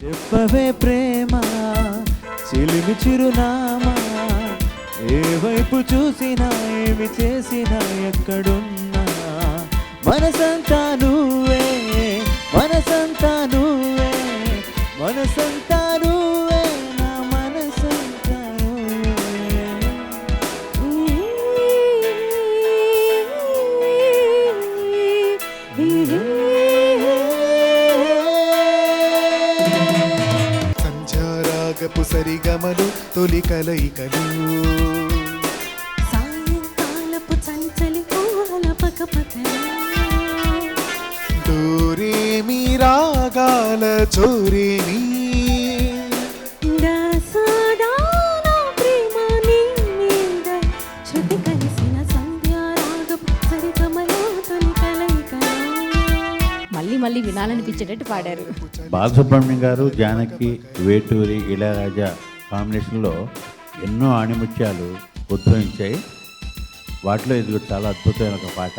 చెప్పవే ప్రేమ చిలిమి చిరునామా, ఏ వైపు చూసినా ఏమి చేసినా ఎక్కడున్నా మనసంతా నువ్వే, మనసంతా నువ్వే, మనసంతా నువ్వే, నా మనసంతా నువ్వే. సంధ్యారాగపు సరిగమలు తొలి కలయికలు, సాయంకాలపు చంచలి పూల పకపకలు, డోరేమి రాగాల చోరేమి, దాసదాన ప్రేమ నీ మీద శృతి కలిసిన సంధ్యారాగపు సరిగమలు తొలి కలయికలు. మళ్ళీ మళ్ళీ వినాలనిపించేటట్టు పాడారు. బాలసుబ్రహ్మణ్యం గారు, జానకి, వేటూరి, ఇళయరాజా కాంబినేషన్లో ఎన్నో ఆణిముత్యాలు ఉద్భవించాయి. వాటిలో ఇది చాలా అద్భుతమైన ఒక పాట.